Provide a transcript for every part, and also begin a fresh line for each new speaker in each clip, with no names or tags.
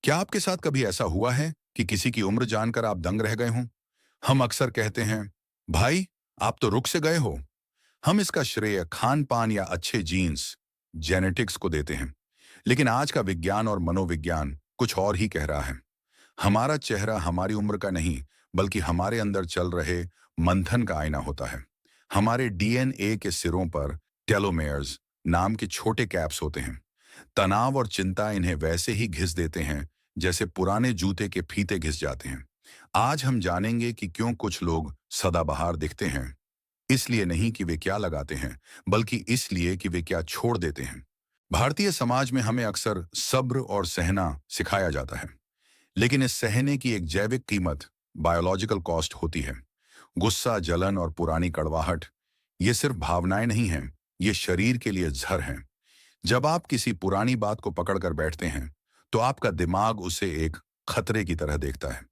क्या आपके साथ कभी ऐसा हुआ है कि किसी की उम्र जानकर आप दंग रह गए हों? हम अक्सर कहते हैं, भाई, आप तो रुक से गए हो। हम इसका श्रेय खान-पान या अच्छे जीन्स, जेनेटिक्स को देते हैं। लेकिन आज का विज्ञान और मनोविज्ञान कुछ और ही कह रहा है। हमारा चेहरा हमारी उम्र का नहीं, बल्कि हमारे अंदर चल रहे मंथन का आईना होता है। हमारे डीएनए के सिरों पर टेलोमेयर्स नाम के छोटे कैप्स होते हैं। तनाव और चिंता इन्हें वैसे ही घिस देते हैं जैसे पुराने जूते के फीते घिस जाते हैं। आज हम जानेंगे कि क्यों कुछ लोग सदाबहार दिखते हैं। इसलिए नहीं कि वे क्या लगाते हैं, बल्कि इसलिए कि वे क्या छोड़ देते हैं। भारतीय समाज में हमें अक्सर सब्र और सहना सिखाया जाता है, लेकिन इस सहने की एक जैविक कीमत, बायोलॉजिकल कॉस्ट होती है। गुस्सा, जलन और पुरानी कड़वाहट, ये सिर्फ भावनाएं नहीं हैं, ये शरीर के लिए जहर हैं। जब आप किसी पुरानी बात को पकड़कर बैठते हैं, तो आपका दिमाग उसे एक खतरे की तरह देखता है।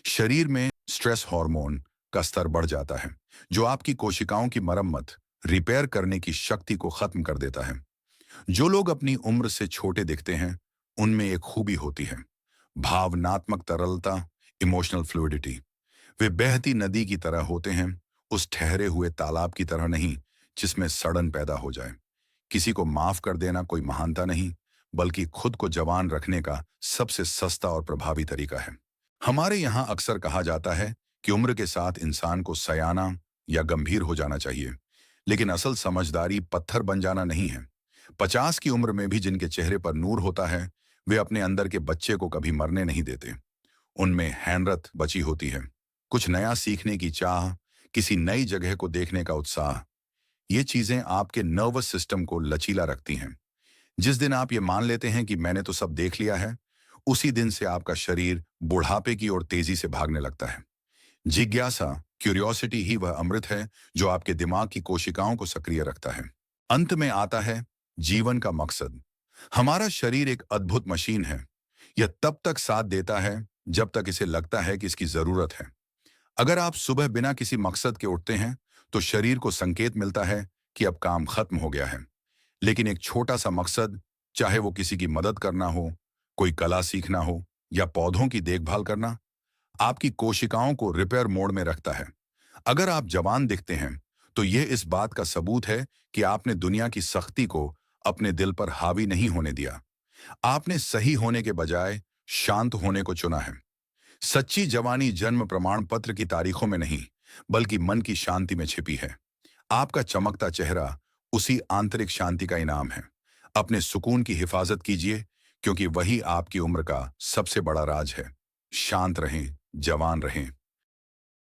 शरीर में स्ट्रेस हार्मोन का स्तर बढ़ जाता है, जो आपकी कोशिकाओं की मरम्मत, रिपेयर करने की शक्ति को खत्म कर देता है। जो लोग अपनी उम्र से छोटे दिखते हैं, उनमें एक खूबी होती है, भावनात्मक तरलता, इमोशनल फ्लूइडिटी। वे बहती नदी की तरह होते हैं, उस ठहरे हुए तालाब की तरह नहीं, जिसमें सड़न पैदा हो जाए। किसी को माफ कर देना कोई महानता नहीं, बल्कि खुद को जवान रखने का सबसे सस्ता और प्रभावी तरीका है। हमारे यहाँ अक्सर कहा जाता है कि उम्र के साथ इंसान को सयाना या गंभीर हो जाना चाहिए, लेकिन असल समझदारी पत्थर बन जाना नहीं है। 50 की उम्र में भी जिनके चेहरे पर नूर होता है, वे अपने अंदर के बच्चे को कभी मरने नहीं देते। उनमें हैरत बची होती है, कुछ नया सीखने की चाह, किसी नई जगह को देखने का उत्साह। ये चीजें आपके नर्वस सिस्टम को लचीला रखती हैं। जिस दिन आप ये मान लेते हैं कि मैंने तो सब देख लिया है, उसी दिन से आपका शरीर बुढ़ापे की ओर तेजी से भागने लगता है। जिज्ञासा, क्यूरियोसिटी ही वह अमृत है जो आपके दिमाग की कोशिकाओं को सक्रिय रखता है। अंत में आता है जीवन का मकसद। हमारा शरीर एक अद्भुत मशीन है। यह तब तक साथ देता है जब तक इसे लगता है कि इसकी जरूरत है। अगर आप सुबह बिना किसी मकसद के उठते हैं, तो शरीर को संकेत मिलता है कि अब काम खत्म हो गया है। लेकिन एक छोटा सा मकसद, चाहे वो किसी की मदद करना हो, कोई कला सीखना हो या पौधों की देखभाल करना, आपकी कोशिकाओं को रिपेयर मोड में रखता है। अगर आप जवान दिखते हैं, तो यह इस बात का सबूत है कि आपने दुनिया की सख्ती को अपने दिल पर हावी नहीं होने दिया। आपने सही होने के बजाय शांत होने को चुना है। सच्ची जवानी जन्म प्रमाण पत्र की तारीखों में नहीं, बल्कि मन की शांति में छिपी है। आपका चमकता चेहरा उसी आंतरिक शांति का इनाम है। अपने सुकून की हिफाजत कीजिए, क्योंकि वही आपकी उम्र का सबसे बड़ा राज है। शांत रहें, जवान रहें।